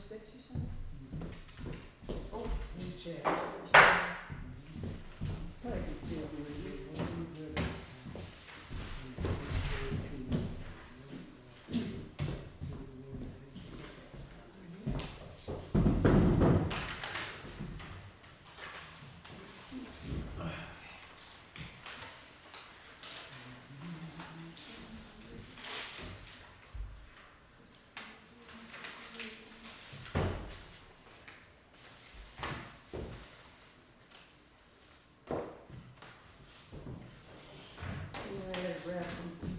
6, you said? Oh, let me check. I can see it. Yeah, I gotta grab something.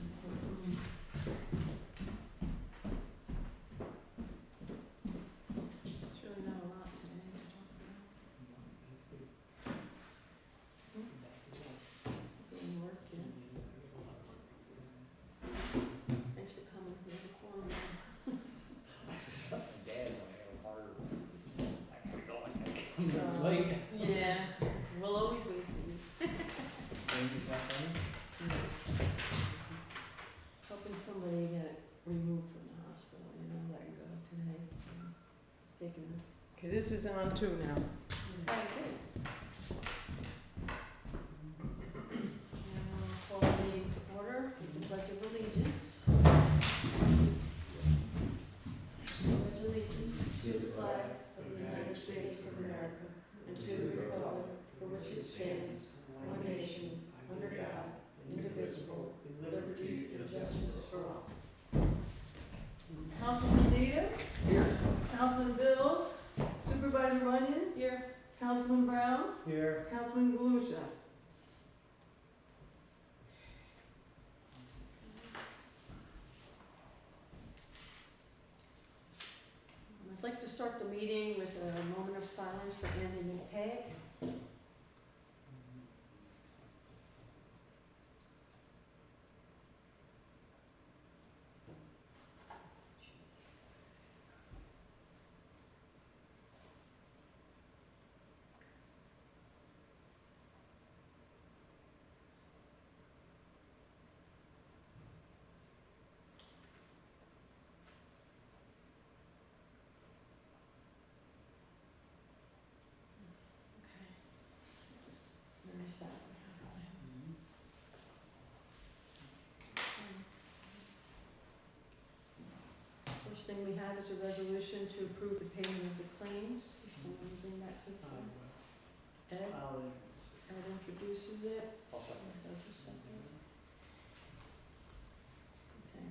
It's really not a lot today to talk about. Doing work, yeah. Thanks for coming, we have a quorum now. Dad, when I have a harder, I gotta go, I'm late. Yeah, we'll always wait for you. Helping somebody get removed from the hospital, you know, let go today. It's taken. Okay, this is on 2 now. Very good. And I'll call the meeting to order with the Pledge of Allegiance. Pledge allegiance to the flag of the United States of America and to the republic for which it stands, one nation, under God, indivisible, with liberty and justice for all. Councilman Nato? Here. Councilman Bills? Supervisor Runyon? Here. Councilman Brown? Here. Councilman Galusha? I'd like to start the meeting with a moment of silence for Andy McTagg. Okay. It's very sad what happened to him. First thing we have is a resolution to approve the payment of the claims. Someone bring that to the floor. Ed? Ed introduces it. I'll second. Doug will second it. Okay.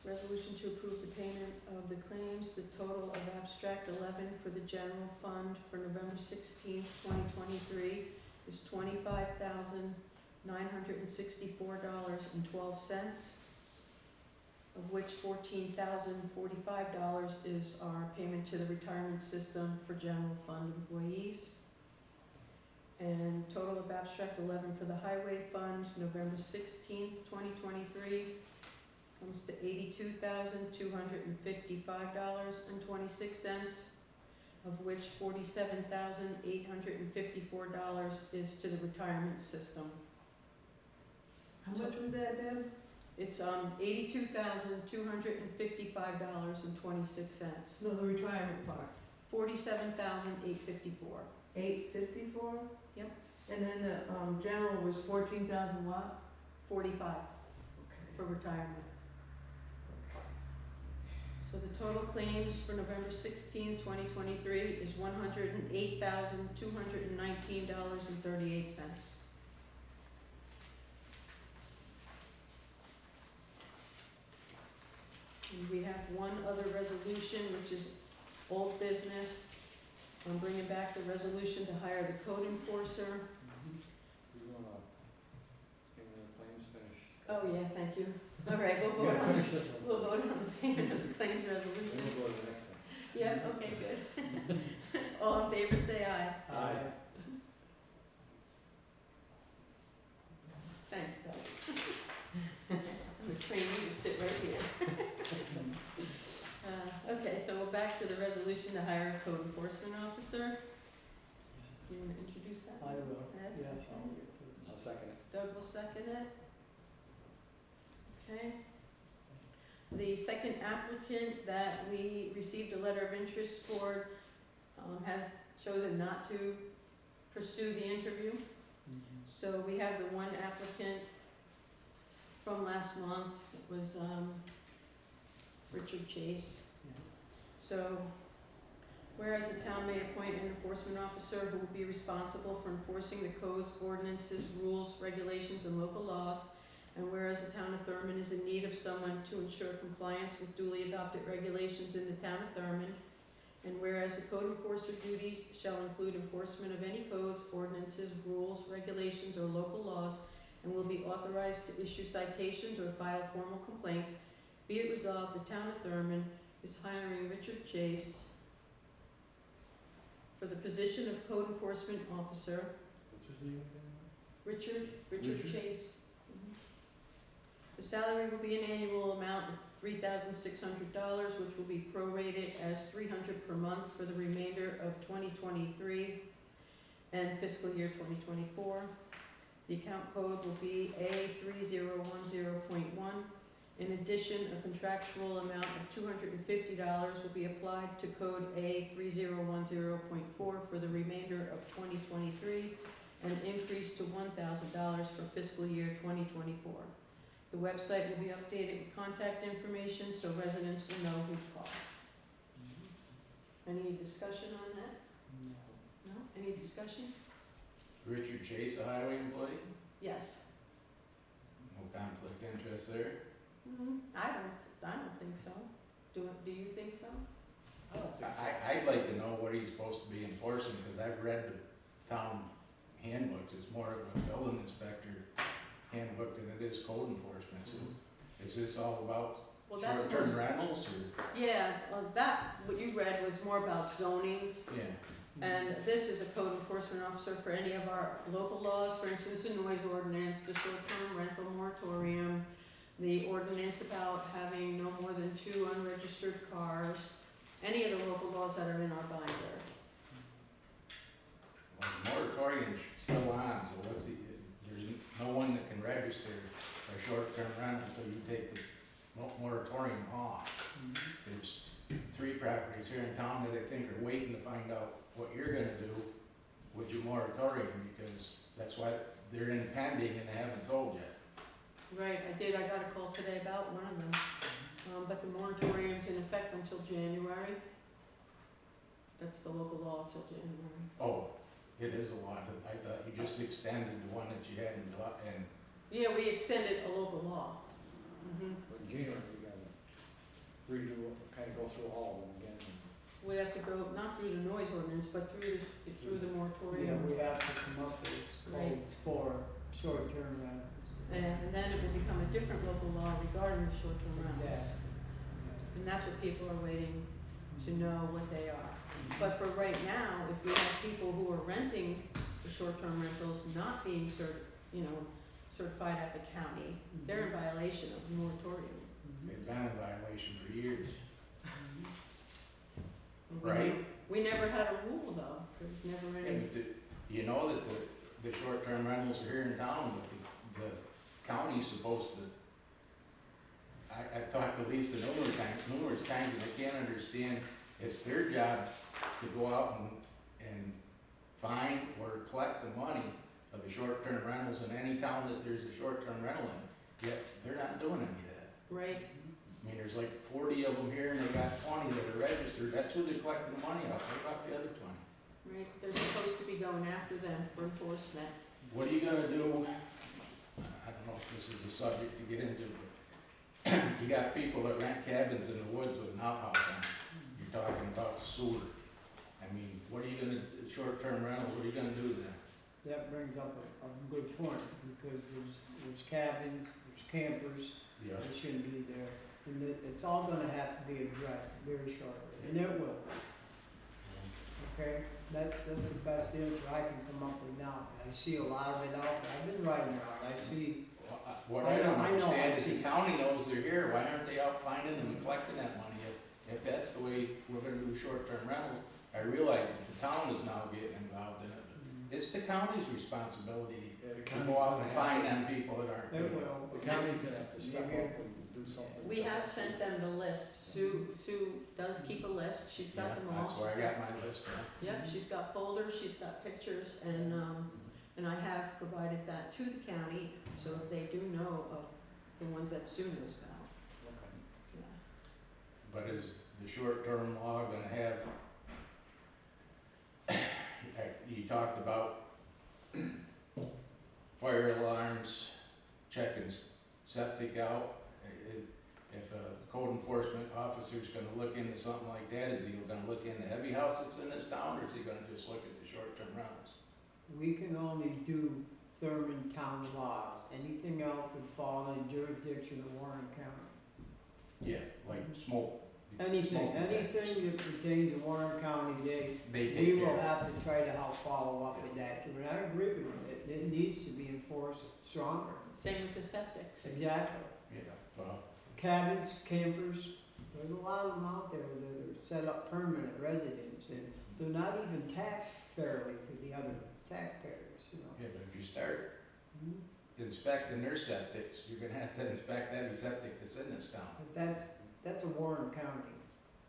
Resolution to approve the payment of the claims. The total of abstract 11 for the general fund for November 16th, 2023 is $25,964.12, of which $14,045 is our payment to the retirement system for general fund employees. And total of abstract 11 for the highway fund, November 16th, 2023, comes to $82,255.26, of which $47,854 is to the retirement system. How much was that, Deb? It's $82,255.26. No, the retirement part. $47,854. 854? Yep. And then the general was 14,000 what? 45 Okay. for retirement. So the total claims for November 16, 2023 is $108,219.38. And we have one other resolution, which is old business. I'm bringing back the resolution to hire the code enforcer. We wanna, get the claims finished. Oh, yeah, thank you. All right, we'll We vote gotta on, finish this one. we'll vote on the payment of the claims Then resolution. we'll go to the next one. Yeah, okay, good. All in favor, say aye. Aye. Thanks, Doug. I'm gonna train you to sit right here. Okay, so we're back to the resolution to hire a code enforcement officer. You wanna introduce that? I will, Ed? yes, Okay. I'll get to it. I'll second it. Doug will second it. Okay. The second applicant that we received a letter of interest for, has chosen not to pursue the interview. So we have the one applicant from last month, it was, Richard Chase. So, whereas the town may appoint an enforcement officer who will be responsible for enforcing the codes, ordinances, rules, regulations, and local laws, and whereas the town of Thurmond is in need of someone to ensure compliance with duly adopted regulations in the town of Thurmond, and whereas the code enforcer duties shall include enforcement of any codes, ordinances, rules, regulations, or local laws, and will be authorized to issue citations or file formal complaints, be it resolved, the town of Thurmond is hiring Richard Chase for the position of code enforcement officer. What's his name again? Richard Chase. Mhm. The salary will be an annual amount of $3,600, which will be prorated as $300 per month for the remainder of 2023 and fiscal year 2024. The account code will be A3010.1. In addition, a contractual amount of $250 will be applied to code A3010.4 for the remainder of 2023 and increase to $1,000 for fiscal year 2024. The website will be updated with contact information so residents will know who to call. Any discussion on that? No? Any discussion? Richard Chase, a highway employee? Yes. No conflict of interest there? I don't think so. Do you think so? I don't think so. I'd like to know what he's supposed to be enforcing, because I've read the town handbooks, it's more of a building inspector handbook than it is code enforcement, so is this all about Well, that's short-term more, rentals, or? yeah, well, what you read was more about zoning, Yeah, and this is a code enforcement officer for any of our local laws, for instance, the noise ordinance, the short-term rental moratorium, the ordinance about having no more than 2 unregistered cars, any of the local laws that are in our binder. well, the moratorium's still on, so what's the, there's no one that can register a short-term rental until you take the moratorium off. There's 3 properties here in town that I think are waiting to find out what you're gonna do with your moratorium, because that's why they're in pending and they haven't told yet. Right, I got a call today about one of them, but the moratorium's in effect until January. That's the local law till January. Oh, it is a lot, I thought you just extended the one that you had in, and, Yeah, we extended a local law. But in January, we gotta redo, kinda go through all of them again. We have to go, not through the noise ordinance, but through the Yeah, moratorium. we have to come up with codes for short-term rentals. And then it will become a different local law regarding the short-term rentals. Exactly. And that's what people are waiting to know what they are. But for right now, if we have people who are renting the short-term rentals not being certified at the county, they're in violation of the moratorium. they've been in violation for years. And Right. We never had a rule though, there was never any. And you know that the short-term rentals are here in town, but the county's supposed to, I've talked to Lisa numerous times, and I can't understand, it's their job to go out and find or collect the money of the short-term rentals in any town that there's a short-term rental in, yet they're not doing any of that. Right, I mean, there's like 40 of them here and they got 20 that are registered, that's who they're collecting the money off, what about the other 20? right, they're supposed to be going after them for enforcement. What are you gonna do? I don't know if this is a subject to get into, but you got people that rent cabins in the woods with an outhouse on it. You're talking about sewer. I mean, what are you gonna, short-term rentals, what are you gonna do then? That brings up a good point, because there's cabins, there's campers, Yeah. that shouldn't be there. And it's all gonna have to be addressed very shortly, and it will, okay? That's the best answer I can come up with now. I see a lot of it out, I've been riding around, I see, What I I don't know, I understand is see. the county knows they're here, why aren't they out finding them and collecting that money? If that's the way we're gonna do short-term rentals, I realize that the town is now getting involved in it. It's the county's responsibility Yeah, the to county's go out gonna and have find to- them people that aren't it doing it. will. The county's gonna have to step up and do do something. We have sent them the list. Sue does keep a list. She's got them all. That's where I got my list from. Yep, she's got folders, she's got pictures, and I have provided that to the county, so they do know of the ones that Sue knows about. Okay. Yeah. But is the short-term law gonna have, you talked about fire alarms, checking septic out. If a code enforcement officer's gonna look into something like that, is he gonna look into every house that's in this town, or is he gonna just look at the short-term rentals? We can only do Thurman town laws. Anything else would fall in jurisdiction of Warren County. Yeah, like smoke. Anything smoke detectors. that pertains to Warren County, They we take will care of. have to try to help follow up with that too. And I agree with you, it needs to be enforced stronger. Same with the septics. Exactly. Yeah, well, Cabins, campers, there's a lot of them out there that are set up permanent residents, and they're not even taxed fairly to the other taxpayers, you know. yeah, but if you start Mhm. inspecting their septics, you're gonna have to inspect every septic that's in this town. But that's a Warren County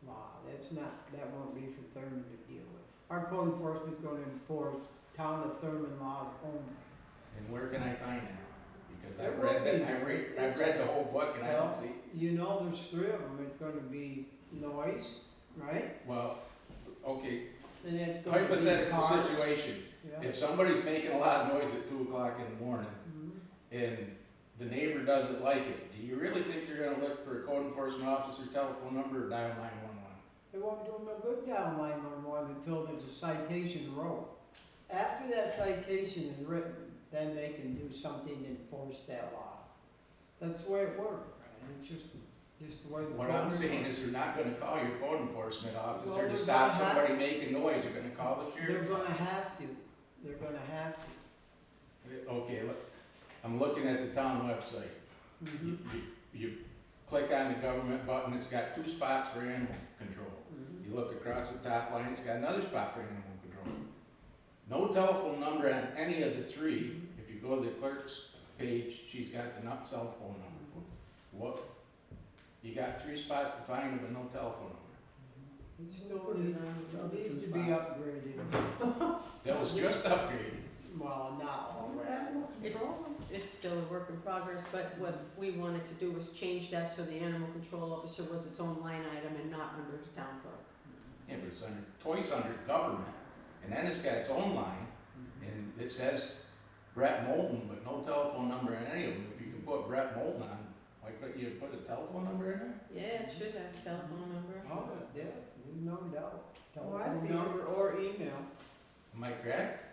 law, that won't be for Thurman to deal with. Our code enforcement's gonna enforce town of Thurman laws only. And where can I find that? Because There I've will read that, be. I've read the whole book and I don't Well, see, You know, there's three of them, it's gonna be noise, right? well, okay, And it's gonna be hypothetical cars. situation. Yeah. If somebody's making a lot of noise at 2 o'clock in the morning Mhm. and the neighbor doesn't like it, do you really think they're gonna look for a code enforcement officer's telephone number or dial 911? They won't do them a good down 911 until there's a citation wrote. After that citation is written, then they can do something to enforce that law. That's the way it works, right? It's just the way the. What I'm code saying works. is they're not gonna call your code enforcement Well, officer they're to stop gonna have- somebody making noise, they're gonna call the They're sheriff. gonna have to, they're gonna have to. Okay, look, I'm looking at the town website. Mhm. You click on the government button, it's got 2 spots for animal control. Mhm. You look across the top line, it's got another spot for animal control. No telephone number on any of the 3. If you go to the clerk's page, she's got the cell phone number. What? You got 3 spots to find them, but no telephone number. It still needs to be upgraded. That was just upgraded. Well, not all that. Animal control? It's still a work in progress, but what we wanted to do was change that so the animal control officer was its own line item and not under the town clerk. Yeah, but it's under, twice under government, and then it's got its own line, and it says Brett Moulton, but no telephone number in any of them. If you can put Brett Moulton on, why couldn't you put a telephone number in there? Yeah, it should have a telephone number. Oh, yeah, there's no doubt. Oh, I Telephone see. number or email. Am I correct?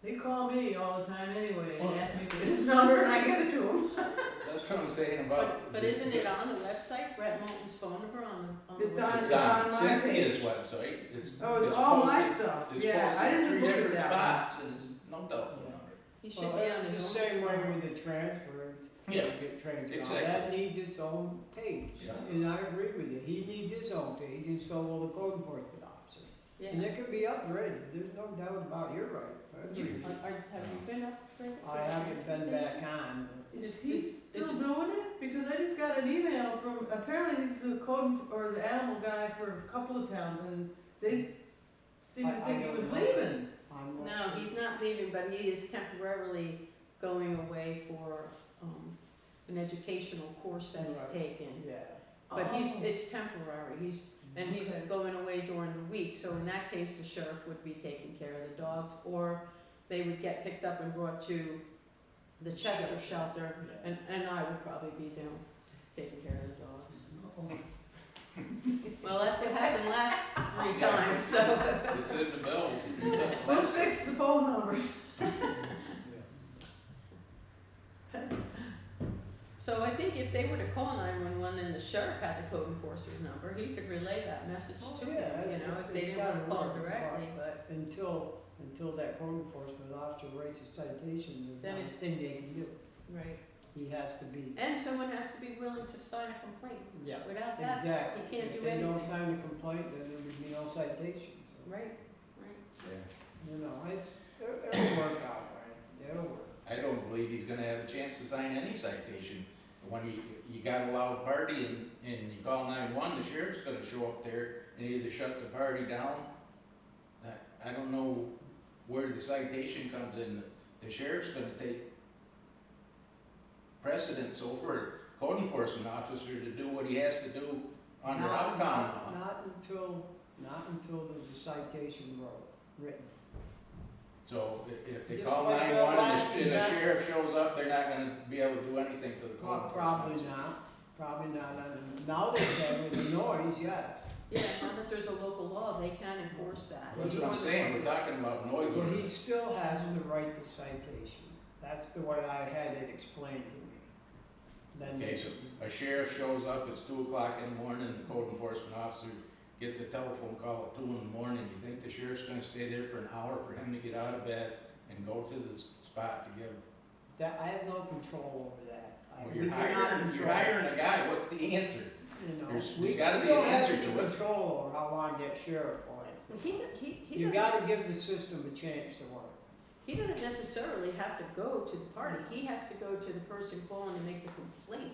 They call me all the time anyway Well- and ask me for his number and I give it to them. That's what I'm saying about. But isn't it on the website, Brett Moulton's phone number on the It's website? on- It's on my Cynthia's page. website, it's. Oh, it's all my posted- stuff. It's Yeah, I posted in didn't 3 look at different that spots, and there's no telephone number. He should Well, be on it's his the own. same way with the transfer. Yeah, Get transferred. exactly. That needs its own page. Yeah. And I agree with you. He needs his own page and so will the code enforcement officer. And Yeah. it can be upgraded. There's no doubt about your right. I agree with you. Have you been up for? I haven't been back on. Is Is- he is still it- doing it? Because I just got an email from, apparently he's the or the animal guy for a couple of towns and they seem to I think he don't was know. leaving. I'm not No, sure. he's not leaving, but he is temporarily going away for, an educational course that he's Right. taken. Yeah. But Oh. it's temporary, and he's Okay. going away during the week, so in that case, the sheriff would be taking care of the dogs, or they would get picked up and brought to the Chester shelter, Yeah. and I would probably be down taking care of the dogs. Oh. Well, that's what happened last 3 times, so. It's in the bills. Let's fix the phone numbers. So I think if they were to call 911 and the sheriff had the code enforcer's number, he could relay that message Oh, to yeah, them, you know, it's- if they it's didn't wanna gotta call work, directly, but. Until that code enforcement officer writes a citation, Then there's it's- nothing they can do. Right. He has to be, And someone has to be willing to sign a complaint. yeah, Without that, exactly. you can't do If they don't anything. sign the complaint, then there would be no citation, so, Right. you know, it'll work out, right? It'll work. I don't believe he's gonna have a chance to sign any citation when you got a loud party and you call 911, the sheriff's gonna show up there and either shut the party down. I don't know where the citation comes in. The sheriff's gonna take precedence over a code enforcement officer to do what he has to do under Uptown law. Not until there's a citation written. So if they Just call like the 911 last and the event. sheriff shows up, they're not gonna be able to do anything to the code Well, enforcement probably officer. not. Now they can with the noise, yes. Yeah, now that there's a local law, they can enforce that. That's what I'm saying, we're talking about noise So he ordinance. still has to write the citation. That's the way I had it explained to me. Then Okay, so a sheriff shows up, it's 2 o'clock in the morning, the code enforcement officer gets a telephone call at 2 in the morning. You think the sheriff's gonna stay there for an hour for him to get out of bed and go to the spot to give? that, I have no control over that. Well, We you're cannot hiring control- a guy, what's the answer? You know, There's we gotta be don't an have answer any to it. control over how long that sheriff lasts. He You doesn't, gotta give the system a chance to work. he doesn't necessarily have to go to the party. He has to go to the person calling to make the complaint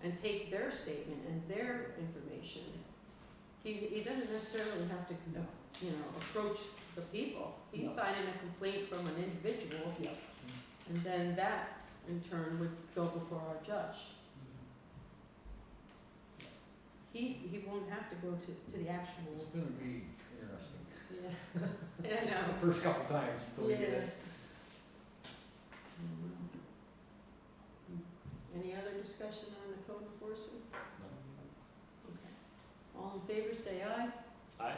and take their statement and their information. He doesn't necessarily have to, No. you know, approach the people. He's No. signing a complaint from an individual, Yeah. and then that in turn would go before our judge. He won't have to go to the actual, It's gonna be interesting. yeah, I know. The first couple times until we get it. Any other discussion on the code enforcement? No. Okay. All in favor, say aye. I, Aye.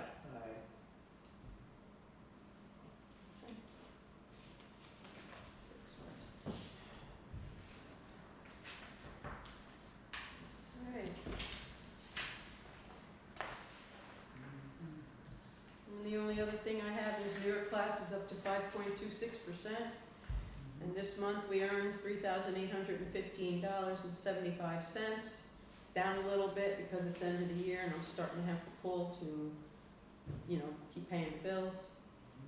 Alright. And the only other thing I have is New York class is up to 5.26%. And this month we earned $3,815.75. It's down a little bit because it's end of the year and I'm starting to have to pull to, you know, keep paying the bills.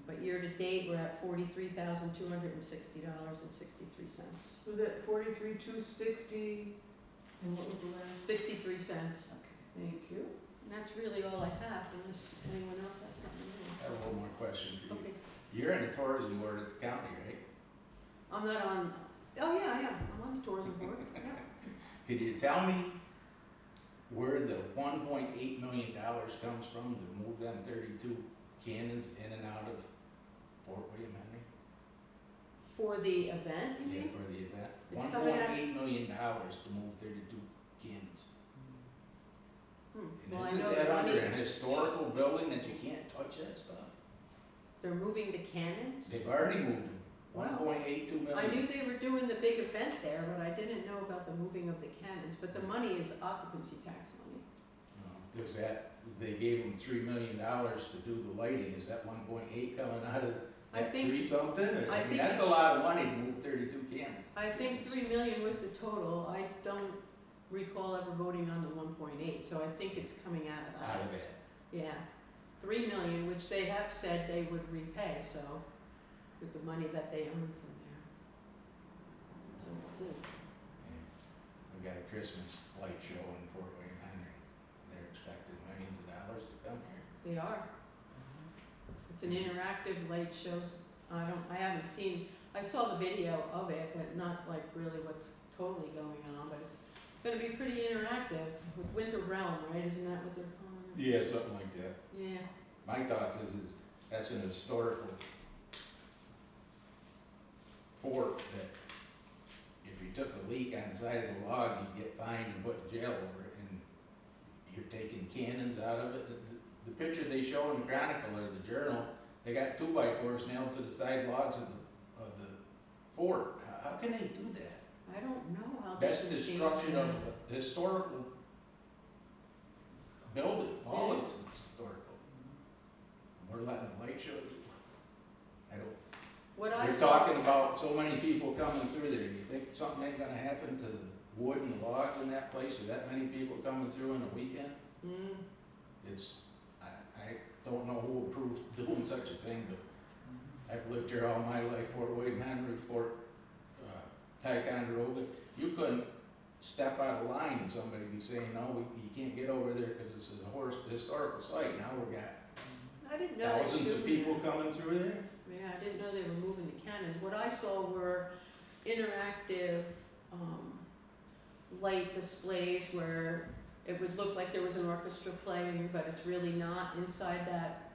But year to date, we're at $43,260.63. Was it 43,260, and what was the last? 63 cents. Thank you. And that's really all I have, unless anyone else has something I to have one more question for do. you. Okay, You're in the tourism board at the county, right? I'm not on, oh yeah, I am, I'm on the tourism board, yeah. Could you tell me where the $1.8 million comes from to move them 32 cannons in and out of Fort William Henry? For the event, you Yeah, mean? for the event. It's coming out- $1.8 million to move 32 cannons. Hmm. And Well, I isn't know that the under money, an historical building that you can't touch that stuff? they're moving the cannons. They've already moved them, Wow. 1.82 million. I knew they were doing the big event there, but I didn't know about the moving of the cannons, but the money is occupancy tax money. Is that, they gave them $3 million to do the lighting, is that 1.8 coming out of I that think- 3 something? I I mean, think that's a it's- lot of money to move 32 cannons. I think 3 million was the total, I don't recall ever voting on the 1.8, so I think it's coming out of that. Out of that. Yeah, 3 million, which they have said they would repay, so, with the money that they earn from there. So we'll see. We got a Christmas light show in Fort William Henry. They're expecting millions of dollars to come here. They are. It's an interactive light shows, I haven't seen, I saw the video of it, but not like really what's totally going on, but it's gonna be pretty interactive with Winter Realm, right, isn't that what they're calling it? Yeah, something like that. Yeah, My thoughts is that's an historical fort that if you took a leak on the side of the log, you'd get fined and put in jail over it, and you're taking cannons out of it. The picture they show in the Chronicle or the Journal, they got 2x4s nailed to the side logs of the fort. How can they do that? I don't know how they That's can change destruction of that. a historical building, all It is historical. We're letting the light shows. I don't, What I we're saw, talking about so many people coming through there, you think something ain't gonna happen to the wood and logs in that place, with that many people coming through in a weekend? It's, I don't know who approved doing such a thing, but I've lived here all my life, Fort William Henry, Fort, Ticonderoga. You couldn't step out of line and somebody be saying, no, you can't get over there because this is a historical site. Now we got I didn't know they were thousands of doing people that. coming through there. Yeah, I didn't know they were moving the cannons. What I saw were interactive, light displays where it would look like there was an orchestra playing, but it's really not. Inside that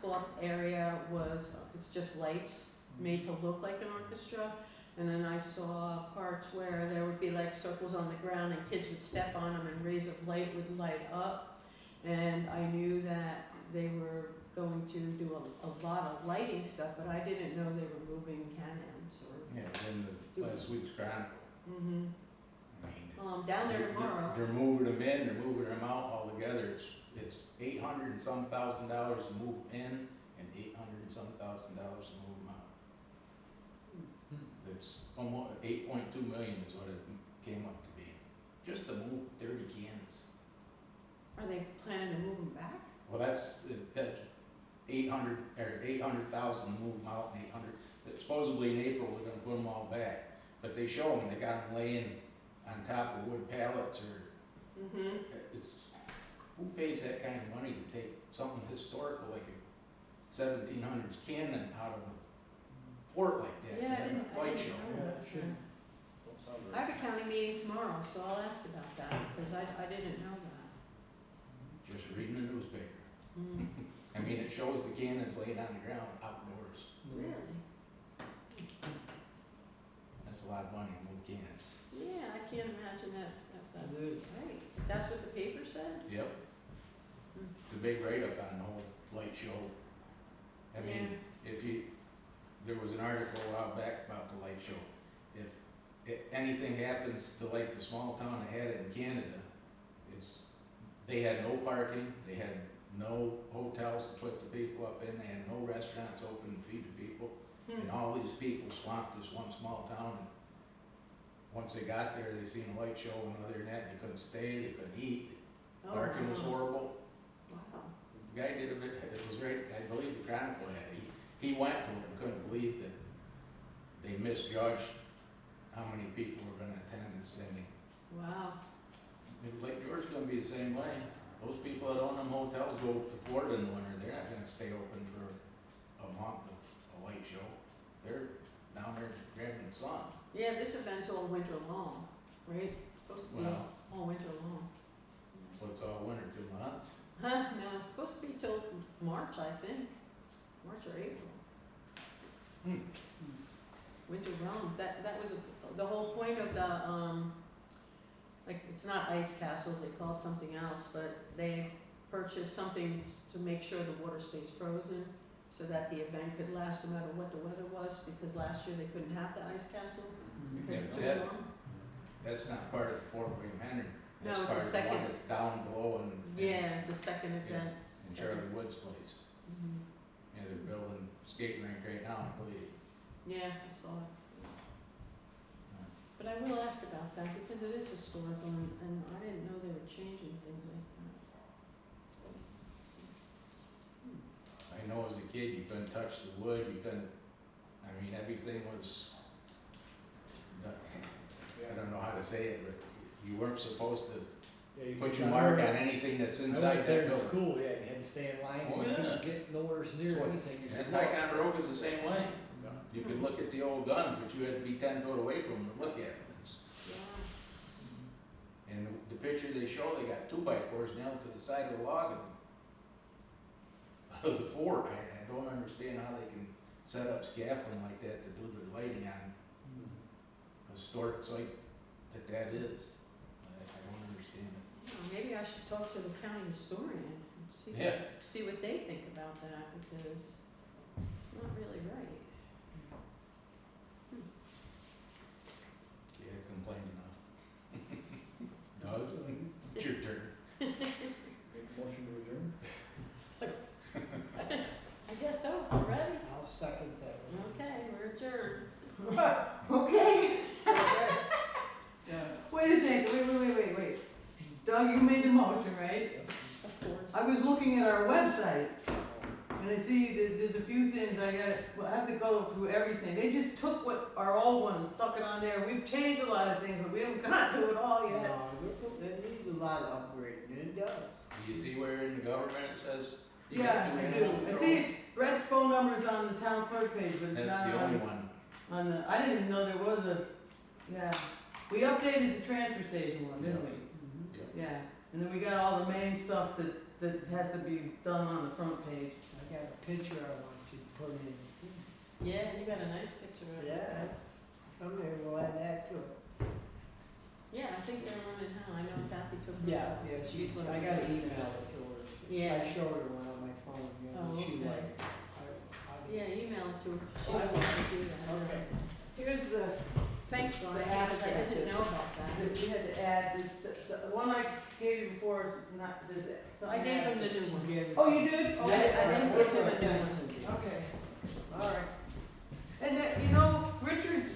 cloth area it's just lights made to look like an orchestra. And then I saw parts where there would be like circles on the ground and kids would step on them and rays of light would light up. And I knew that they were going to do a lot of lighting stuff, but I didn't know they were moving cannons or. Yeah, it was in the last week's Chronicle. Mhm. I mean, Down there they're- tomorrow. They're moving them in, they're moving them out altogether. It's $800 and some thousand dollars to move in and $800 and some thousand dollars to move them out. It's almost 8.2 million is what it came up to be, just to move 30 cannons. Are they planning to move them back? Well, that's 800 or 800,000 to move them out, and 800. Supposedly in April we're gonna put them all back, but they show them, they got them laying on top of wood pallets or Mm-hmm. it's, who pays that kind of money to take something historical like a 1700s cannon out of a fort like that? Yeah, to I have didn't, a light I show? didn't know that. shouldn't. Don't sound I right. have a county meeting tomorrow, so I'll ask about that, because I didn't know that. Just reading the newspaper. Mm. I mean, it shows the cannons laying on the ground outdoors. Really? That's a lot of money to move cannons. Yeah, I can't imagine that, It is. right, that's what the paper said? Yep. Hmm. The big write-up on the whole light show. I mean, there was an article a while back about the light show. If anything happens to like the small town that had it in Canada, they had no parking, they had no hotels to put the people up in, they had no restaurants open to feed the people. And all these people swamped this one small town, and once they got there, they seen a light show, and other than that, they couldn't stay, they couldn't eat, Oh, parking was wow. horrible. Wow. The guy did it was right, I believe the Chronicle had it, he went to it and couldn't believe that they misjudged how many people were gonna attend this thing. Wow. Lake George's gonna be the same way, those people that own them hotels go to Florida in the winter, they're not gonna stay open for a month of a light show. They're down there grabbing the sun. Yeah, this event's all winter long, right? It's supposed to be Well- all winter long. So it's all winter 2 months. Huh, no, it's supposed to be till March, I think. March or April. Winter Rome, that was the whole point of the, like, it's not ice castles, they call it something else, but they purchased something to make sure the water stays frozen, so that the event could last no matter what the weather was, because last year they couldn't have the ice castle, because it Yeah, took long. That's not part of the Fort William Henry. No, That's it's a part of the second- one that's down below and. Yeah, it's a second event. In Charlie Wood's place. Mhm. Yeah, they're building skating rink right now, I believe. Yeah, I saw it. But I will ask about that, because it is historical, and I didn't know they were changing things like that. I know as a kid, you couldn't touch the wood, you couldn't, I mean, everything was, I don't know how to say it, but you weren't supposed to Yeah, you put could your not mark hurt. on anything that's I inside went there that to building. school, yeah, you had to stay in line, Oh, you yeah. couldn't get nowhere near That's what- anything. You And should walk. Tycon Road is the same way. Yeah. You could look at the old guns, but you had to be 10 foot away from them to look at them. Yeah. And the picture they show, they got 2x4s nailed to the side of the log of the fort. I don't understand how they can set up scaffolding like that to do their lighting on a historic site that is. I don't understand it. Well, maybe I should talk to the county historian and see what they think about that, because it's not really right. Yeah, complained enough. Doug, it's your turn. Make a motion to adjourn? I guess so, we're ready? I'll second that. Okay, we're adjourned. Okay. Yeah. Wait a second, wait. Doug, you made the motion, right? Of course. I was looking at our website, and I see that there's a few things well, I have to go through everything. They just took what our old one and stuck it on there. We've changed a lot of things, but we haven't gotten to it all yet. No, it needs a lot of upgrading, it does. Do you see where in the government it says? you Yeah, get I two do. animal I controls? see Brett's phone number's on the town clerk page, but it's That's not the on, only one. on the, I didn't even know there was a, yeah. We updated the transfer station one, didn't we? Mhm. Yeah, and then we got all the main stuff that has to be done on the front page. I got a picture I want you to put in. Yeah, you got a nice picture of it. Yeah, someday we'll add that to it. Yeah, I think they're on it now. I know Kathy took. Yeah, photos. yeah, She's one I of got the- an email it to her. Yeah. I showed her one on my phone, you know, Oh, she okay. liked it. Yeah, email it to her. She I was will. going to do that. Okay. Here's the, Thanks, Brian, The because I hashtag. didn't know about that. we had to add, the one I gave you before is not, this. I gave him the new one. Oh, you did? I didn't give him a new Thanks, one. Cynthia. Okay. All right. And that, you know, Richard's